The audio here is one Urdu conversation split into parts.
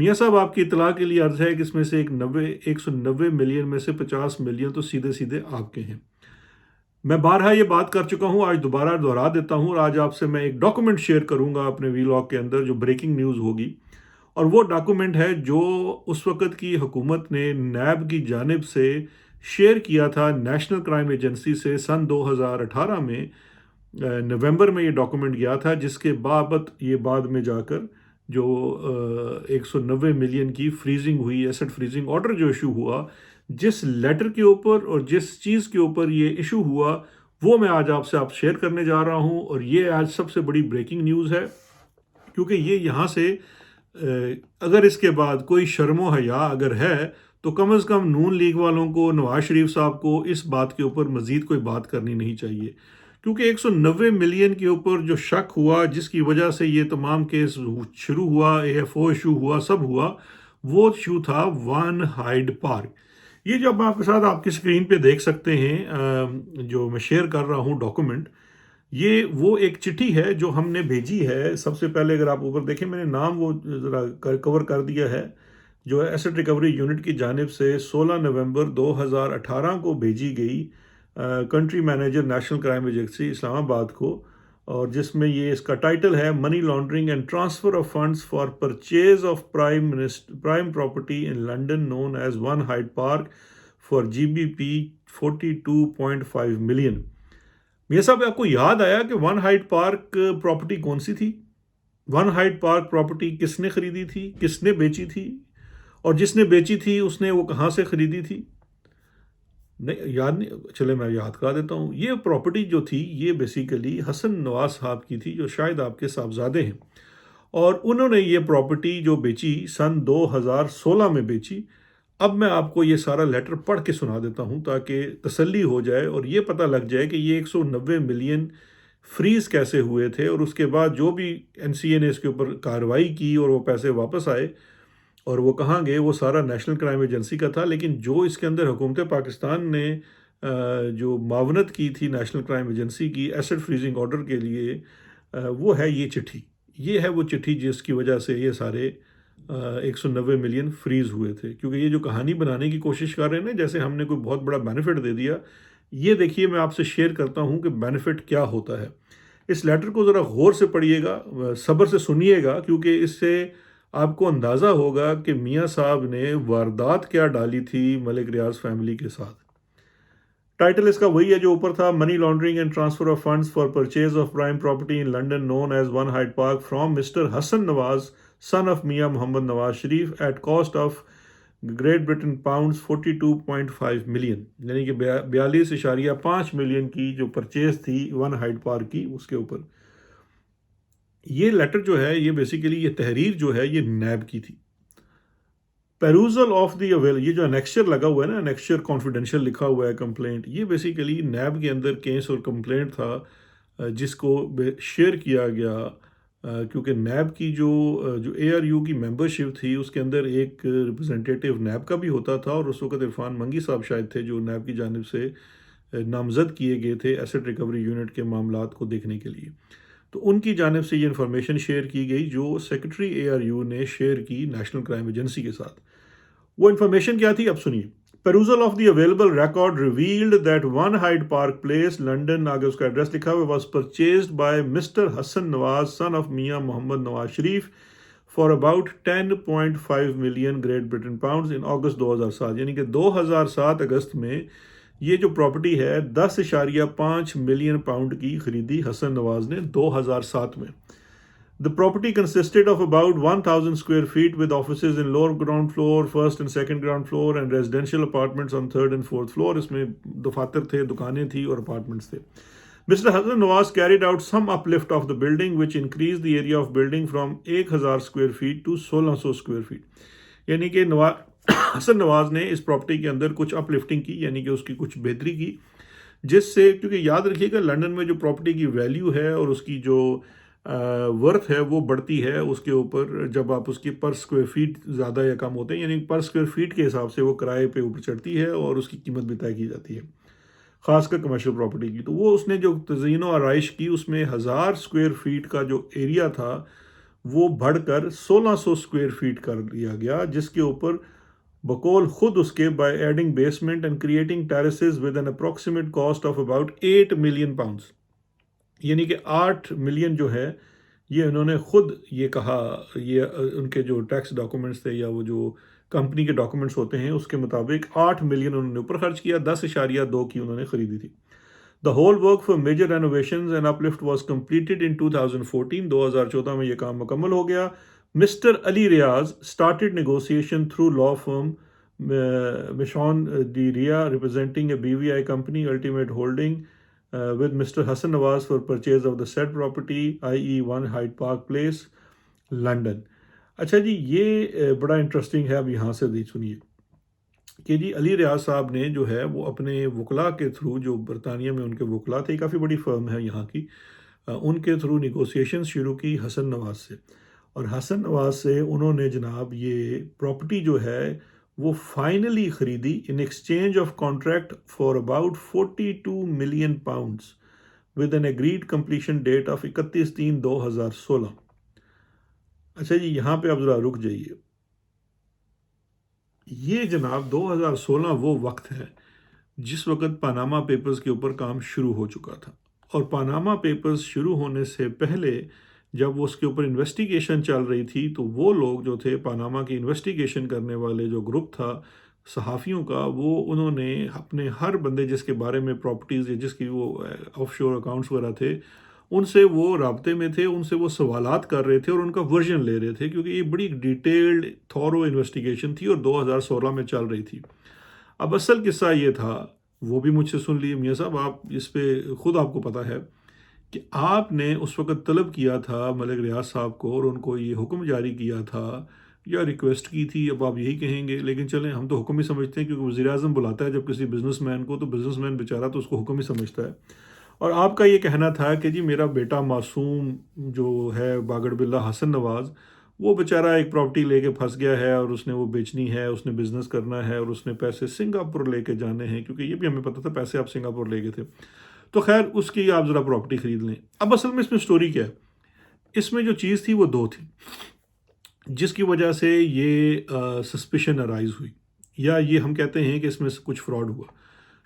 میاں صاحب آپ کی اطلاع کے لیے عرض ہے کہ اس میں سے 190 ملین میں سے 50 ملین تو سیدھے سیدھے آپ کے ہیں۔ میں بارہا یہ بات کر چکا ہوں، آج دوبارہ دہرا دیتا ہوں، اور آج آپ سے میں ایک ڈاکومنٹ شیئر کروں گا اپنے ویلاگ کے اندر جو بریکنگ نیوز ہوگی، اور وہ ڈاکومنٹ ہے جو اس وقت کی حکومت نے نیب کی جانب سے شیئر کیا تھا نیشنل کرائم ایجنسی سے سن 2018 میں، نومبر میں یہ ڈاکومنٹ گیا تھا، جس کے بابت یہ بعد میں جا کر جو 190 ملین کی فریزنگ ہوئی، ایسٹ فریزنگ آرڈر جو ایشو ہوا، جس لیٹر کے اوپر اور جس چیز کے اوپر یہ ایشو ہوا، وہ میں آج آپ سے شیئر کرنے جا رہا ہوں، اور یہ آج سب سے بڑی بریکنگ نیوز ہے، کیونکہ یہ یہاں سے اگر اس کے بعد کوئی شرم و حیا اگر ہے تو کم از کم نون لیگ والوں کو، نواز شریف صاحب کو اس بات کے اوپر مزید کوئی بات کرنی نہیں چاہیے، کیونکہ 190 ملین کے اوپر جو شک ہوا، جس کی وجہ سے یہ تمام کیس شروع ہوا، اے ایف او ایشو ہوا، سب ہوا، وہ ایشو تھا ون ہائیڈ پارک۔ یہ جو اب آپ کے ساتھ آپ کی اسکرین پہ دیکھ سکتے ہیں، جو میں شیئر کر رہا ہوں ڈاکومنٹ، یہ وہ ایک چٹھی ہے جو ہم نے بھیجی ہے۔ سب سے پہلے اگر آپ اوپر دیکھیں، میں نے نام وہ ذرا کور کر دیا ہے، جو ایسٹ ریکوری یونٹ کی جانب سے 16 نومبر 2018 کو بھیجی گئی country manager national crime agency Islamabad کو، اور جس میں یہ اس کا ٹائٹل ہے money laundering and transfer of funds for purchase of prime property in London known as one Hyde Park for GBP 42.5 million. میاں صاحب، آپ کو یاد آیا کہ ون ہائیڈ پارک پراپرٹی کون سی تھی؟ ون ہائیڈ پارک پراپرٹی کس نے خریدی تھی، کس نے بیچی تھی، اور جس نے بیچی تھی اس نے وہ کہاں سے خریدی تھی؟ نہیں یاد نہیں، چلے میں یاد کرا دیتا ہوں۔ یہ پراپرٹی جو تھی، یہ بیسیکلی حسن نواز صاحب کی تھی، جو شاید آپ کے صاحبزادے ہیں، اور انہوں نے یہ پراپرٹی جو بیچی سن 2016 میں بیچی۔ اب میں آپ کو یہ سارا لیٹر پڑھ کے سنا دیتا ہوں تاکہ تسلی ہو جائے اور یہ پتہ لگ جائے کہ یہ 190 ملین فریز کیسے ہوئے تھے، اور اس کے بعد جو بھی NCA نے اس کے اوپر کارروائی کی اور وہ پیسے واپس آئے اور وہ کہاں گئے، وہ سارا نیشنل کرائم ایجنسی کا تھا۔ لیکن جو اس کے اندر حکومت پاکستان نے جو معاونت کی تھی نیشنل کرائم ایجنسی کی ایسٹ فریزنگ آرڈر کے لیے، وہ ہے یہ چٹھی۔ یہ ہے وہ چٹھی جس کی وجہ سے یہ سارے 190 ملین فریز ہوئے تھے، کیونکہ یہ جو کہانی بنانے کی کوشش کر رہے ہیں نا، جیسے ہم نے کوئی بہت بڑا بینیفٹ دے دیا۔ یہ دیکھیے، میں آپ سے شیئر کرتا ہوں کہ بینیفٹ کیا ہوتا ہے۔ اس لیٹر کو ذرا غور سے پڑھیے گا، صبر سے سنیے گا، کیونکہ اس سے آپ کو اندازہ ہوگا کہ میاں صاحب نے واردات کیا ڈالی تھی ملک ریاض فیملی کے ساتھ۔ ٹائٹل اس کا وہی ہے جو اوپر تھا، money laundering and transfer of funds for purchase of prime property in London known as one Hyde Park from Mr Hassan Nawaz son of Mian Muhammad Nawaz Sharif at cost of Great Britain pounds 42.5 million, یعنی کہ 42.5 ملین کی جو پرچیز تھی ون ہائیڈ پارک کی، اس کے اوپر یہ لیٹر جو ہے، یہ بیسیکلی یہ تحریر جو ہے، یہ نیب کی تھی۔ پیروزل آف دی یہ جو انیکسچر لگا ہوا ہے نا، انیکسچر کانفیڈینشیل لکھا ہوا ہے کمپلینٹ، یہ بیسیکلی نیب کے اندر کیس اور کمپلینٹ تھا جس کو شیئر کیا گیا، کیونکہ نیب کی جو ARU کی ممبرشپ تھی، اس کے اندر ایک ریپرزنٹیٹیو نیب کا بھی ہوتا تھا، اور اس وقت عرفان منگی صاحب شاید تھے جو نیب کی جانب سے نامزد کیے گئے تھے ایسٹ ریکوری یونٹ کے معاملات کو دیکھنے کے لیے۔ تو ان کی جانب سے یہ انفارمیشن شیئر کی گئی جو سیکرٹری ARU نے شیئر کی نیشنل کرائم ایجنسی کے ساتھ۔ وہ انفارمیشن کیا تھی، اب سنیے۔ Perusal of the available record revealed that One Hyde Park Place, London، آگے اس کا ایڈریس لکھا ہوا، was purchased by Mr. Hassan Nawaz, son of Mian Muhammad Nawaz Sharif for about 10.5 million Great Britain pounds in August 2007، یعنی کہ 2007 اگست میں یہ جو پراپرٹی ہے 10.5 ملین پاؤنڈ کی خریدی حسن نواز نے 2007 میں۔ The property consisted of about 1,000 square feet with offices in lower ground floor, first and second ground floor, and residential apartments on third and fourth floor. اس میں دفاتر تھے، دکانیں تھی اور اپارٹمنٹس تھے۔ Mr. Hassan Nawaz carried out some uplift of the building which increased the area of building from 1,000 square feet to 1,600 square feet، یعنی کہ حسن نواز نے اس پراپرٹی کے اندر کچھ اپ لفٹنگ کی، یعنی کہ اس کی کچھ بہتری کی، جس سے، کیونکہ یاد رکھیے گا لنڈن میں جو پراپرٹی کی ویلیو ہے اور اس کی جو ورتھ ہے وہ بڑھتی ہے اس کے اوپر جب آپ اس کی پر اسکوائر فیٹ زیادہ یا کم ہوتے ہیں، یعنی پر اسکوائر فیٹ کے حساب سے وہ کرائے پہ اوپر چڑھتی ہے اور اس کی قیمت بھی طے کی جاتی ہے، خاص کر کمرشل پراپرٹی کی۔ تو وہ اس نے جو تزئین و آرائش کی، اس میں 1,000 اسکوائر فیٹ کا جو ایریا تھا وہ بڑھ کر 1600 اسکوائر فیٹ کر دیا گیا، جس کے اوپر بقول خود اس کے by adding basement and creating terraces with an approximate cost of about 8 million pounds, یعنی کہ 8 ملین جو ہے یہ انہوں نے خود یہ کہا، یہ ان کے جو ٹیکس ڈاکومنٹس تھے یا وہ جو کمپنی کے ڈاکومنٹس ہوتے ہیں اس کے مطابق 8 ملین انہوں نے اوپر خرچ کیا، 10.2 کی انہوں نے خریدی تھی۔ The whole work for major renovations and uplift was completed in 2014. 2014 میں یہ کام مکمل ہو گیا۔ Mr. Ali Riaz started negotiation through law firm Michon de Ria representing a BVI company, Ultimate Holding, with Mr. Hassan Nawaz for purchase of the said property, i.e. 1 Hyde Park Place, London۔ اچھا جی، یہ بڑا انٹرسٹنگ ہے، اب یہاں سے سنیے کہ جی علی ریاض صاحب نے جو ہے وہ اپنے وکلاء کے تھرو، جو برطانیہ میں ان کے وکلاء تھے، کافی بڑی فرم ہے یہاں کی، ان کے تھرو نیگوسیشن شروع کی حسن نواز سے، اور حسن نواز سے انہوں نے جناب یہ پراپرٹی جو ہے وہ فائنلی خریدی in exchange of contract for about 42 million pounds with an agreed completion date of 31/3/2016۔ اچھا جی، یہاں پہ آپ ذرا رک جائیے۔ یہ جناب 2016 وہ وقت ہے جس وقت پاناما پیپرز کے اوپر کام شروع ہو چکا تھا، اور پاناما پیپرز شروع ہونے سے پہلے جب وہ اس کے اوپر انویسٹیگیشن چل رہی تھی تو وہ لوگ جو تھے پاناما کی انویسٹیگیشن کرنے والے جو گروپ تھا صحافیوں کا، وہ انہوں نے اپنے ہر بندے جس کے بارے میں پراپرٹیز یا جس کی وہ آف شور اکاؤنٹس وغیرہ تھے ان سے وہ رابطے میں تھے، ان سے وہ سوالات کر رہے تھے اور ان کا ورژن لے رہے تھے، کیونکہ یہ بڑی ڈیٹیلڈ تھورو انویسٹیگیشن تھی اور 2016 میں چل رہی تھی۔ اب اصل قصہ یہ تھا، وہ بھی مجھ سے سن لیے میاں صاحب، آپ اس پہ خود آپ کو پتہ ہے کہ آپ نے اس وقت طلب کیا تھا ملک ریاض صاحب کو، اور ان کو یہ حکم جاری کیا تھا یا ریکویسٹ کی تھی، اب آپ یہی کہیں گے، لیکن چلیں ہم تو حکم ہی سمجھتے ہیں، کیونکہ وزیر اعظم بلاتا ہے جب کسی بزنس مین کو تو بزنس مین بیچارہ تو اس کو حکم ہی سمجھتا ہے۔ اور آپ کا یہ کہنا تھا کہ جی میرا بیٹا معصوم جو ہے باگڑ بلّہ حسن نواز، وہ بیچارہ ایک پراپرٹی لے کے پھنس گیا ہے اور اس نے وہ بیچنی ہے، اس نے بزنس کرنا ہے، اور اس نے پیسے سنگاپور لے کے جانے ہیں، کیونکہ یہ بھی ہمیں پتہ تھا پیسے آپ سنگاپور لے گئے تھے، تو خیر اس کی آپ ذرا پراپرٹی خرید لیں۔ اب اصل میں اس میں سٹوری کیا ہے؟ اس میں جو چیز تھی وہ دو تھی جس کی وجہ سے یہ سسپیشن ارائز ہوئی، یا یہ ہم کہتے ہیں کہ اس میں سے کچھ فراڈ ہوا،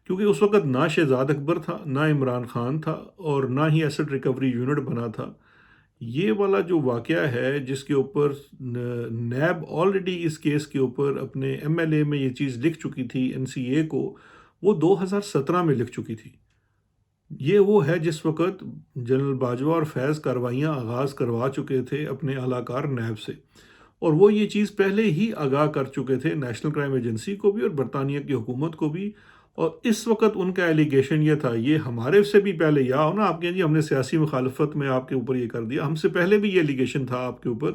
کیونکہ اس وقت نہ شہزاد اکبر تھا، نہ عمران خان تھا، اور نہ ہی ایسٹ ریکوری یونٹ بنا تھا۔ یہ والا جو واقعہ ہے جس کے اوپر نیب آلریڈی اس کیس کے اوپر اپنے ایم ایل اے میں یہ چیز لکھ چکی تھی این سی اے کو، وہ 2017 میں لکھ چکی تھی۔ یہ وہ ہے جس وقت جنرل باجوہ اور فیض کارروائیاں آغاز کروا چکے تھے اپنے اعلیٰ کار نیب سے، اور وہ یہ چیز پہلے ہی آگاہ کر چکے تھے نیشنل کرائم ایجنسی کو بھی اور برطانیہ کی حکومت کو بھی، اور اس وقت ان کا ایلیگیشن یہ تھا، یہ ہمارے سے بھی پہلے، یا ہو نا آپ کہیں جی ہم نے سیاسی مخالفت میں آپ کے اوپر یہ کر دیا، ہم سے پہلے بھی یہ ایلیگیشن تھا آپ کے اوپر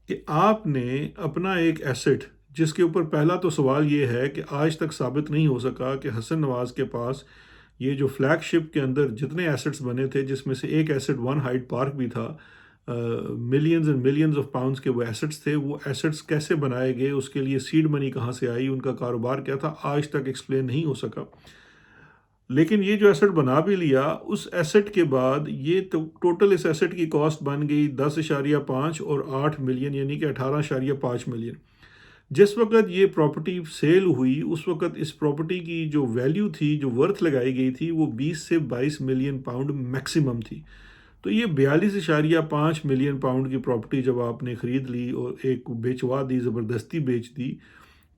کہ آپ نے اپنا ایک ایسٹ، جس کے اوپر پہلا تو سوال یہ ہے کہ آج تک ثابت نہیں ہو سکا کہ حسن نواز کے پاس یہ جو فلیگ شپ کے اندر جتنے ایسٹس بنے تھے، جس میں سے ایک ایسٹ 1 ہائیڈ پارک بھی تھا، millions and millions of pounds کے وہ ایسٹس تھے، وہ ایسٹس کیسے بنائے گئے، اس کے لیے سیڈ منی کہاں سے آئی، ان کا کاروبار کیا تھا، آج تک ایکسپلین نہیں ہو سکا۔ لیکن یہ جو ایسٹ بنا بھی لیا، اس ایسٹ کے بعد یہ ٹوٹل اس ایسٹ کی کاسٹ بن گئی 10.5 اور 8 ملین، یعنی کہ 18.5 ملین۔ جس وقت یہ پراپرٹی سیل ہوئی اس وقت اس پراپرٹی کی جو ویلیو تھی، جو ورتھ لگائی گئی تھی، وہ 20 سے 22 ملین پاؤنڈ میکسیمم تھی۔ تو یہ 42.5 ملین پاؤنڈ کی پراپرٹی جب آپ نے خرید لی اور ایک بیچوا دی، زبردستی بیچ دی،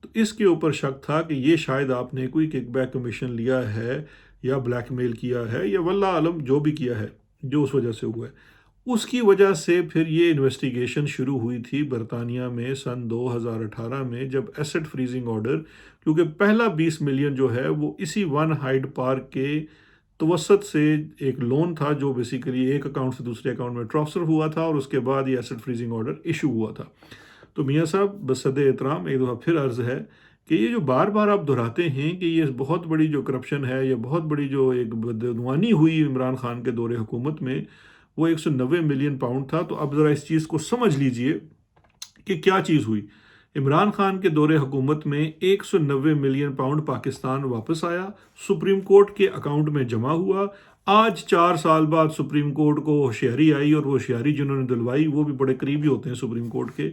تو اس کے اوپر شک تھا کہ یہ شاید آپ نے کوئی کک بیک کمیشن لیا ہے یا بلیک میل کیا ہے یا واللہ عالم جو بھی کیا ہے، جو اس وجہ سے ہوا ہے۔ اس کی وجہ سے پھر یہ انویسٹیگیشن شروع ہوئی تھی برطانیہ میں سن 2018 میں، جب ایسٹ فریزنگ آرڈر، کیونکہ پہلا 20 ملین جو ہے وہ اسی 1 ہائیڈ پارک کے توسط سے ایک لون تھا جو بیسیکلی ایک اکاؤنٹ سے دوسرے اکاؤنٹ میں ٹرانسفر ہوا تھا، اور اس کے بعد یہ ایسٹ فریزنگ آرڈر ایشو ہوا تھا۔ تو میاں صاحب بصد احترام ایک دفعہ پھر عرض ہے کہ یہ جو بار بار آپ دہراتے ہیں کہ یہ بہت بڑی جو کرپشن ہے یا بہت بڑی جو ایک بدعنوانی ہوئی عمران خان کے دور حکومت میں، وہ 190 ملین پاؤنڈ تھا، تو اب ذرا اس چیز کو سمجھ لیجئے کہ کیا چیز ہوئی۔ عمران خان کے دور حکومت میں 190 ملین پاؤنڈ پاکستان واپس آیا، سپریم کورٹ کے اکاؤنٹ میں جمع ہوا۔ آج 4 سال بعد سپریم کورٹ کو ہوشیاری آئی، اور وہ ہوشیاری جنہوں نے دلوائی وہ بھی بڑے قریبی ہوتے ہیں سپریم کورٹ کے،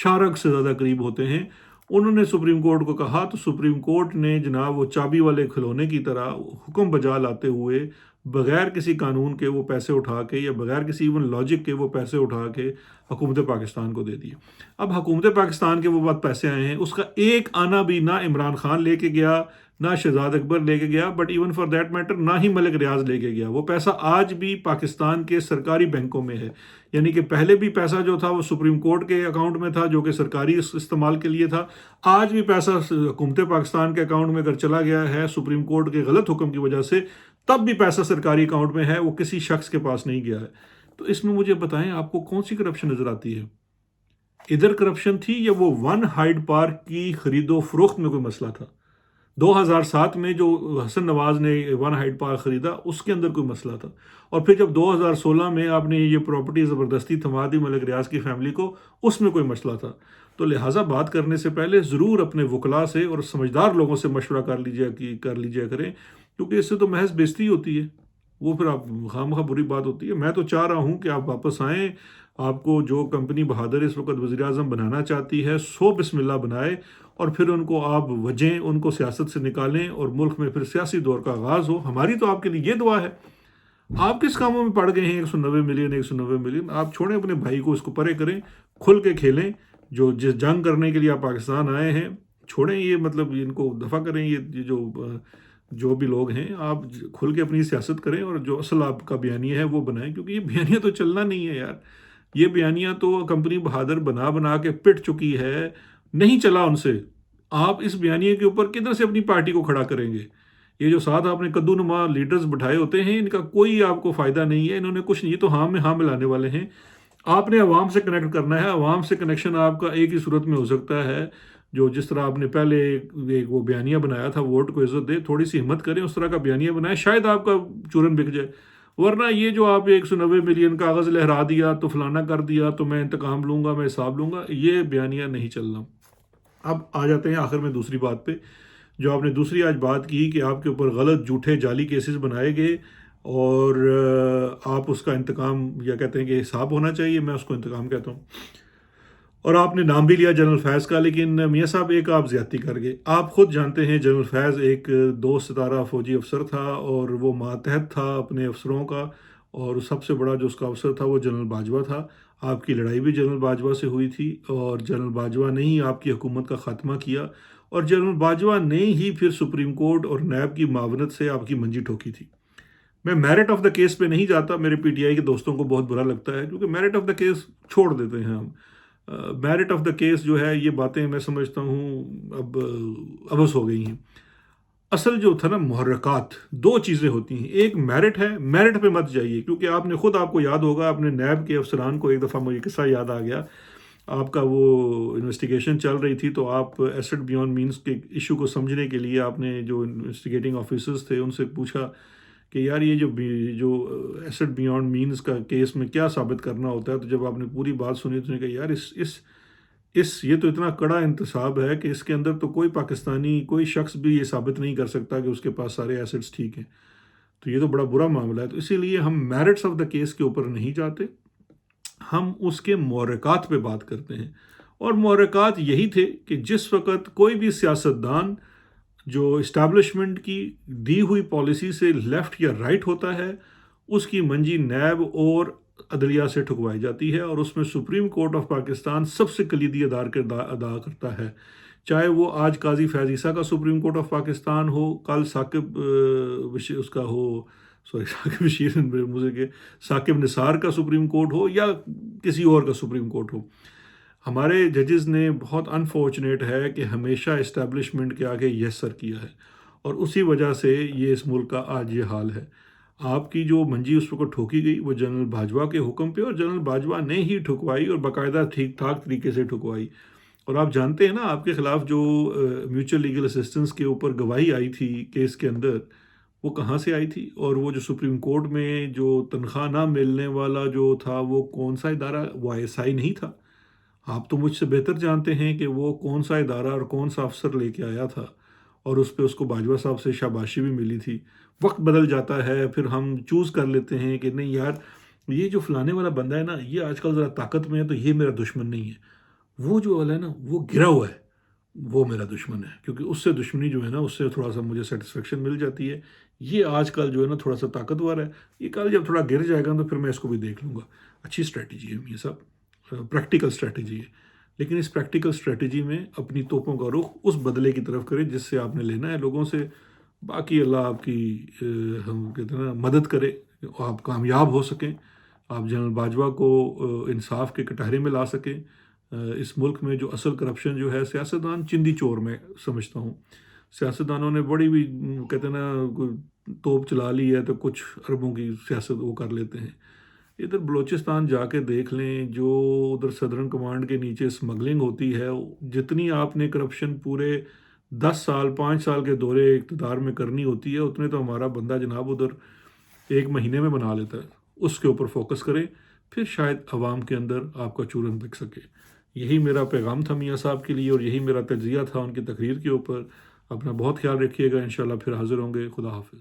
شارک سے زیادہ قریب ہوتے ہیں۔ انہوں نے سپریم کورٹ کو کہا تو سپریم کورٹ نے جناب وہ چابی والے کھلونے کی طرح حکم بجا لاتے ہوئے بغیر کسی قانون کے وہ پیسے اٹھا کے، یا بغیر کسی ایون لاجک کے وہ پیسے اٹھا کے حکومت پاکستان کو دے دیے۔ اب حکومت پاکستان کے وہ بعد پیسے آئے ہیں، اس کا ایک آنا بھی نہ عمران خان لے کے گیا، نہ شہزاد اکبر لے کے گیا، but even for that matter نہ ہی ملک ریاض لے کے گیا۔ وہ پیسہ آج بھی پاکستان کے سرکاری بینکوں میں ہے، یعنی کہ پہلے بھی پیسہ جو تھا وہ سپریم کورٹ کے اکاؤنٹ میں تھا جو کہ سرکاری استعمال کے لیے تھا، آج بھی پیسہ حکومت پاکستان کے اکاؤنٹ میں اگر چلا گیا ہے سپریم کورٹ کے غلط حکم کی وجہ سے، تب بھی پیسہ سرکاری اکاؤنٹ میں ہے، وہ کسی شخص کے پاس نہیں گیا ہے۔ تو اس میں مجھے بتائیں آپ کو کون سی کرپشن نظر آتی ہے؟ ادھر کرپشن تھی یا وہ ون ہائیڈ پارک کی خرید و فروخت میں کوئی مسئلہ تھا؟ 2007 میں جو حسن نواز نے ون ہائیڈ پارک خریدا اس کے اندر کوئی مسئلہ تھا، اور پھر جب 2016 میں آپ نے یہ پراپرٹی زبردستی تھما دی ملک ریاض کی فیملی کو، اس میں کوئی مسئلہ تھا۔ تو لہٰذا بات کرنے سے پہلے ضرور اپنے وکلاء سے اور سمجھدار لوگوں سے مشورہ کر لیجیے کریں، کیونکہ اس سے تو محض بےزتی ہوتی ہے، وہ پھر آپ خواہ بری بات ہوتی ہے۔ میں تو چاہ رہا ہوں کہ آپ واپس آئیں، آپ کو جو کمپنی بہادر اس وقت وزیر اعظم بنانا چاہتی ہے سو بسم اللہ بنائے، اور پھر ان کو آپ وجہیں، ان کو سیاست سے نکالیں، اور ملک میں پھر سیاسی دور کا آغاز ہو۔ ہماری تو آپ کے لیے یہ دعا ہے۔ آپ کس کاموں میں پڑ گئے ہیں 190 ملین؟ آپ چھوڑیں اپنے بھائی کو، اس کو پرے کریں، کھل کے کھیلیں۔ جو جس جنگ کرنے کے لیے آپ پاکستان آئے ہیں، چھوڑیں یہ، مطلب ان کو دفع کریں، یہ جو بھی لوگ ہیں، آپ کھل کے اپنی سیاست کریں، اور جو اصل آپ کا بیانیہ ہے وہ بنائیں، کیونکہ یہ بیانیہ تو چلنا نہیں ہے یار۔ یہ بیانیہ تو کمپنی بہادر بنا کے پٹ چکی ہے، نہیں چلا ان سے۔ آپ اس بیانیے کے اوپر کدھر سے اپنی پارٹی کو کھڑا کریں گے؟ یہ جو ساتھ آپ نے کدو نما لیڈرز بٹھائے ہوتے ہیں، ان کا کوئی آپ کو فائدہ نہیں ہے، انہوں نے کچھ نہیں، یہ تو ہاں میں ہاں ملانے والے ہیں۔ آپ نے عوام سے کنیکٹ کرنا ہے، عوام سے کنیکشن آپ کا ایک ہی صورت میں ہو سکتا ہے، جو جس طرح آپ نے پہلے ایک وہ بیانیہ بنایا تھا ووٹ کو عزت دے، تھوڑی سی ہمت کریں، اس طرح کا بیانیہ بنائیں، شاید آپ کا چورن بک جائے۔ ورنہ یہ جو آپ 190 ملین کاغذ لہرا دیا تو فلانا کر دیا تو میں انتقام لوں گا، میں حساب لوں گا، یہ بیانیہ نہیں چلنا۔ اب آ جاتے ہیں آخر میں دوسری بات پہ، جو آپ نے دوسری آج بات کی کہ آپ کے اوپر غلط جھوٹے جعلی کیسز بنائے گئے، اور آپ اس کا انتقام، یا کہتے ہیں کہ حساب ہونا چاہیے، میں اس کو انتقام کہتا ہوں، اور آپ نے نام بھی لیا جنرل فیض کا، لیکن میاں صاحب ایک آپ زیادتی کر گئے۔ آپ خود جانتے ہیں جنرل فیض ایک 2 ستارہ فوجی افسر تھا، اور وہ ماتحت تھا اپنے افسروں کا، اور سب سے بڑا جو اس کا افسر تھا وہ جنرل باجوہ تھا۔ آپ کی لڑائی بھی جنرل باجوہ سے ہوئی تھی، اور جنرل باجوہ نے ہی آپ کی حکومت کا خاتمہ کیا، اور جنرل باجوہ نے ہی پھر سپریم کورٹ اور نیب کی معاونت سے آپ کی منجی ٹھوکی تھی۔ میں میرٹ آف دا کیس پہ نہیں جاتا، میرے پی ٹی آئی کے دوستوں کو بہت برا لگتا ہے، کیونکہ میرٹ آف دا کیس چھوڑ دیتے ہیں ہم۔ میرٹ آف دا کیس جو ہے، یہ باتیں میں سمجھتا ہوں اب ابس ہو گئی ہیں۔ اصل جو تھا نا محرکات، 2 چیزیں ہوتی ہیں، ایک میرٹ ہے، میرٹ پہ مت جائیے، کیونکہ آپ نے خود، آپ کو یاد ہوگا، اپنے نیب کے افسران کو ایک دفعہ مجھے قصہ یاد آ گیا، آپ کا وہ انویسٹیگیشن چل رہی تھی، تو آپ ایسٹ بیونڈ مینز کے ایشو کو سمجھنے کے لیے آپ نے جو انویسٹیگیٹنگ آفیسرز تھے ان سے پوچھا کہ یار یہ جو ایسٹ بیونڈ مینز کا کیس میں کیا ثابت کرنا ہوتا ہے، تو جب آپ نے پوری بات سنی تو نے کہا یار یہ تو اتنا کڑا انتصاب ہے کہ اس کے اندر تو کوئی پاکستانی، کوئی شخص بھی یہ ثابت نہیں کر سکتا کہ اس کے پاس سارے ایسٹس ٹھیک ہیں، تو یہ تو بڑا برا معاملہ ہے۔ تو اسی لیے ہم میرٹس آف دا کیس کے اوپر نہیں جاتے، ہم اس کے محرکات پہ بات کرتے ہیں، اور محرکات یہی تھے کہ جس وقت کوئی بھی سیاستدان جو اسٹیبلشمنٹ کی دی ہوئی پالیسی سے لیفٹ یا رائٹ ہوتا ہے، اس کی منجی نیب اور عدلیہ سے ٹھکوائی جاتی ہے، اور اس میں سپریم کورٹ آف پاکستان سب سے کلیدی ادا کرتا ہے، چاہے وہ آج قاضی فیض عیسیٰ کا سپریم کورٹ آف پاکستان ہو، کل ثاقب اس کا ہو، ثاقب بشیر کے ثاقب نثار کا سپریم کورٹ ہو، یا کسی اور کا سپریم کورٹ ہو۔ ہمارے ججز نے بہت انفارچونیٹ ہے کہ ہمیشہ اسٹیبلشمنٹ کے آگے یس سر کیا ہے، اور اسی وجہ سے یہ اس ملک کا آج یہ حال ہے۔ آپ کی جو منجی اس وقت ٹھوکی گئی وہ جنرل باجوہ کے حکم پہ، اور جنرل باجوہ نے ہی ٹھکوائی، اور باقاعدہ ٹھیک ٹھاک طریقے سے ٹھکوائی۔ اور آپ جانتے ہیں نا، آپ کے خلاف جو میوچل لیگل اسسٹنس کے اوپر گواہی آئی تھی کیس کے اندر، وہ کہاں سے آئی تھی؟ اور وہ جو سپریم کورٹ میں جو تنخواہ نہ ملنے والا جو تھا، وہ کون سا ادارہ؟ وہ ISI نہیں تھا، آپ تو مجھ سے بہتر جانتے ہیں کہ وہ کون سا ادارہ اور کون سا افسر لے کے آیا تھا، اور اس پہ اس کو باجوہ صاحب سے شاباشی بھی ملی تھی۔ وقت بدل جاتا ہے، پھر ہم چوز کر لیتے ہیں کہ نہیں یار، یہ جو فلانے والا بندہ ہے نا، یہ آج کل ذرا طاقت میں ہے تو یہ میرا دشمن نہیں ہے۔ وہ جو والا ہے نا، وہ گرا ہوا ہے، وہ میرا دشمن ہے، کیونکہ اس سے دشمنی جو ہے نا، اس سے تھوڑا سا مجھے سیٹسفیکشن مل جاتی ہے۔ یہ آج کل جو ہے نا تھوڑا سا طاقتور ہے، یہ کل جب تھوڑا گر جائے گا تو پھر میں اس کو بھی دیکھ لوں گا۔ اچھی اسٹریٹجی ہے یہ سب، پریکٹیکل اسٹریٹجی ہے، لیکن اس پریکٹیکل اسٹریٹجی میں اپنی توپوں کا رخ اس بدلے کی طرف کرے جس سے آپ نے لینا ہے لوگوں سے۔ باقی اللہ آپ کی ہم کہتے ہیں نا مدد کرے، آپ کامیاب ہو سکیں، آپ جنرل باجوہ کو انصاف کے کٹہرے میں لا سکیں۔ اس ملک میں جو اصل کرپشن جو ہے، سیاستدان چندی چور میں سمجھتا ہوں۔ سیاستدانوں نے بڑی بھی کہتے ہیں نا کوئی توپ چلا لی ہے تو کچھ اربوں کی سیاست وہ کر لیتے ہیں۔ ادھر بلوچستان جا کے دیکھ لیں، جو ادھر صدرن کمانڈ کے نیچے اسمگلنگ ہوتی ہے، جتنی آپ نے کرپشن پورے 10 سال 5 سال کے دورے اقتدار میں کرنی ہوتی ہے، اتنے تو ہمارا بندہ جناب ادھر ایک مہینے میں بنا لیتا ہے۔ اس کے اوپر فوکس کریں، پھر شاید عوام کے اندر آپ کا چورن بک سکے۔ یہی میرا پیغام تھا میاں صاحب کے لیے، اور یہی میرا تجزیہ تھا ان کی تقریر کے اوپر۔ اپنا بہت خیال رکھیے گا، انشاءاللہ پھر حاضر ہوں گے۔ خدا حافظ۔